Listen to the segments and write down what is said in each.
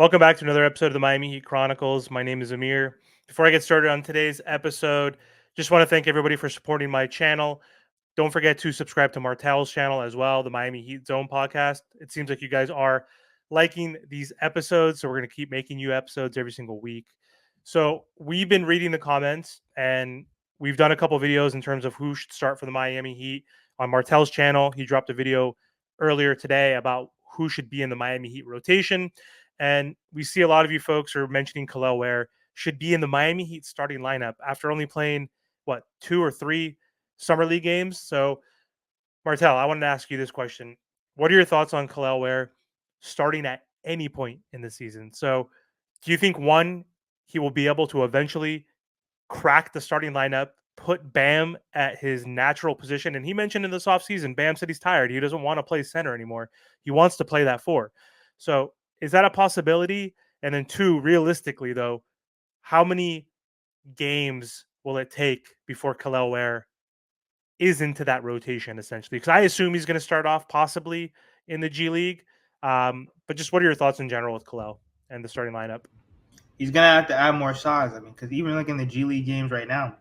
Welcome back to another episode of the Miami Heat Chronicles. My name is Amir. Before I get started on today's episode, just want to thank everybody for supporting my channel. Don't forget to subscribe to Martel's channel as well, the Miami Heat Zone podcast. It seems like you guys are liking these episodes, so we're going to keep making you episodes every single week. So we've been reading the comments, and we've done a couple videos in terms of who should start for the Miami Heat on Martel's channel. He dropped a video earlier today about who should be in the Miami Heat rotation. And we see a lot of you folks are mentioning Kel'el Ware should be in the Miami Heat starting lineup after only playing, what, 2 or 3 summer league games. So, Martel, I wanted to ask you this question. What are your thoughts on Kel'el Ware starting at any point in the season? So, do you think, one, he will be able to eventually crack the starting lineup, put Bam at his natural position? And he mentioned in this offseason, Bam said he's tired. He doesn't want to play center anymore. He wants to play that 4. So, is that a possibility? And then, two, realistically, though, how many games will it take before Kel'el Ware is into that rotation, essentially? Because I assume he's going to start off possibly in the G League. But just what are your thoughts in general with Kel'el and the starting lineup? He's gonna have to add more size. I mean, because even like in the G League games right now,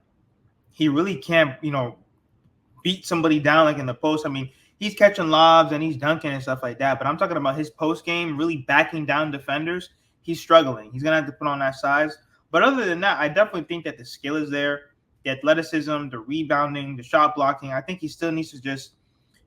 he really can't, beat somebody down like in the post. I mean, he's catching lobs and he's dunking and stuff like that. But I'm talking about his post game, really backing down defenders. He's struggling. He's gonna have to put on that size. But other than that, I definitely think that the skill is there, the athleticism, the rebounding, the shot blocking. I think he still needs to just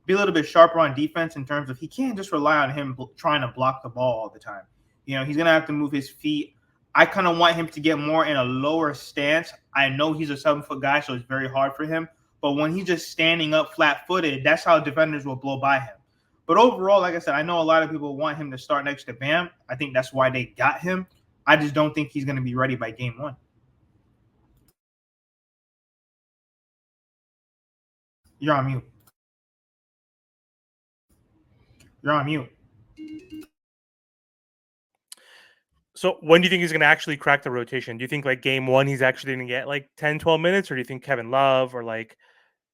be a little bit sharper on defense in terms of he can't just rely on him trying to block the ball all the time. He's going to have to move his feet. I kind of want him to get more in a lower stance. I know he's a 7-foot guy, so it's very hard for him. But when he's just standing up flat-footed, that's how defenders will blow by him. But overall, like I said, I know a lot of people want him to start next to Bam. I think that's why they got him. I just don't think he's going to be ready by game 1. You're on mute. You're on mute. So when do you think he's going to actually crack the rotation? Do you think like game 1 he's actually going to get like 10, 12 minutes? Or do you think Kevin Love or like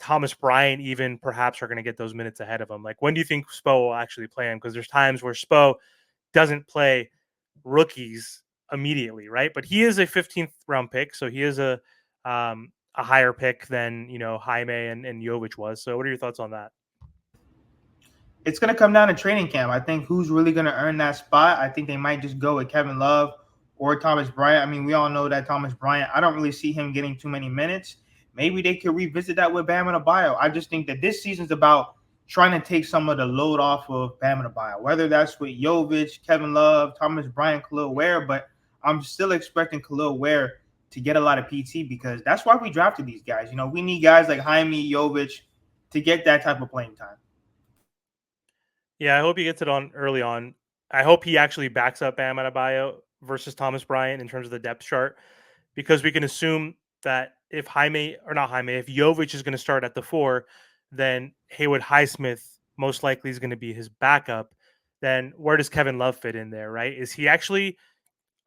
Thomas Bryant even perhaps are going to get those minutes ahead of him? Like, when do you think Spo will actually play him? Because there's times where Spo doesn't play rookies immediately, right? But he is a 15th round pick, so he is a higher pick than Jaime and Jovic was. So, what are your thoughts on that? It's going to come down to training camp. I think who's really going to earn that spot. I think they might just go with Kevin Love or Thomas Bryant. I mean, we all know that Thomas Bryant, I don't really see him getting too many minutes. Maybe they could revisit that with Bam Adebayo. I just think that this season's about trying to take some of the load off of Bam Adebayo, whether that's with Jovic, Kevin Love, Thomas Bryant, Kel'el Ware. But I'm still expecting Kel'el Ware to get a lot of PT because that's why we drafted these guys. We need guys like Jaime, Jovic to get that type of playing time. Yeah, I hope he gets it on early on. I hope he actually backs up Bam Adebayo versus Thomas Bryant in terms of the depth chart, because we can assume that if if Jovic is going to start at the 4, then Haywood Highsmith most likely is going to be his backup. Then where does Kevin Love fit in there, right? Is he going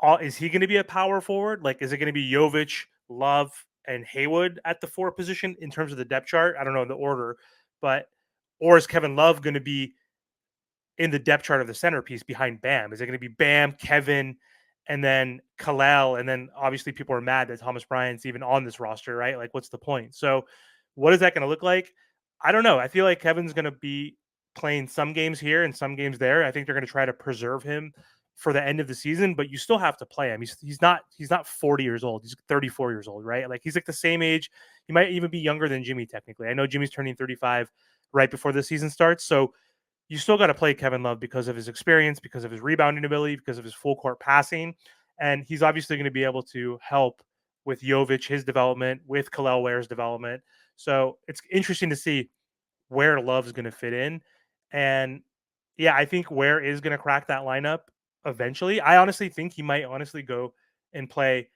to be a power forward? Like, is it going to be Jovic, Love, and Haywood at the 4 position in terms of the depth chart? I don't know the order, but or is Kevin Love going to be in the depth chart of the centerpiece behind Bam? Is it going to be Bam, Kevin, and then Kel'el? And then obviously people are mad that Thomas Bryant's even on this roster, right? Like, what's the point? So what is that going to look like? I don't know. I feel like Kevin's going to be playing some games here and some games there. I think they're going to try to preserve him for the end of the season, but you still have to play him. He's not 40 years old. He's 34 years old, right? Like, he's like the same age. He might even be younger than Jimmy technically. I know Jimmy's turning 35 right before the season starts. So you still got to play Kevin Love because of his experience, because of his rebounding ability, because of his full court passing. And he's obviously going to be able to help with Jovic, his development, with Kel'el Ware's development. So it's interesting to see where Love's going to fit in. And yeah, I think Ware is going to crack that lineup eventually. I honestly think he might go and play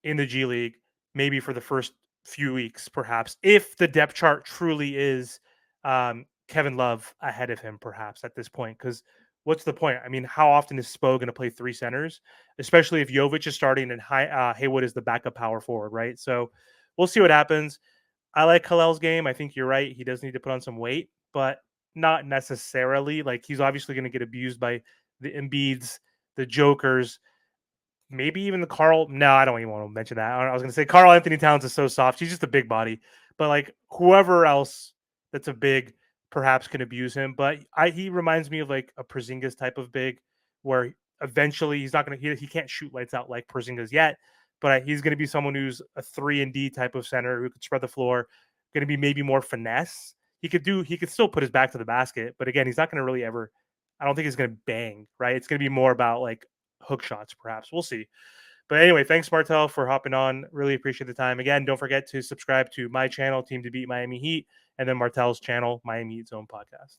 in the G League, maybe for the first few weeks, perhaps, if the depth chart truly is Kevin Love ahead of him, perhaps at this point. Because what's the point? I mean, how often is Spo going to play 3 centers, especially if Jovic is starting and Haywood is the backup power forward, right? So we'll see what happens. I like Kel'el's game. I think you're right. He does need to put on some weight, but not necessarily. Like, he's obviously going to get abused by the Embiids, the Jokers, maybe even the Carl. No, I don't even want to mention that. I was going to say Carl Anthony Towns is so soft. He's just a big body. But like whoever else that's a big perhaps can abuse him. But he reminds me of like a Porzingis type of big where eventually he's not going to, he can't shoot lights out like Porzingis yet. But he's going to be someone who's a 3-and-D type of center who could spread the floor, going to be maybe more finesse. He could still put his back to the basket. But again, he's not going to really ever, I don't think he's going to bang, right? It's going to be more about like hook shots, perhaps. We'll see. But anyway, thanks, Martel, for hopping on. Really appreciate the time. Again, don't forget to subscribe to my channel, Team to Beat Miami Heat, and then Martel's channel, Miami Heat Zone Podcast.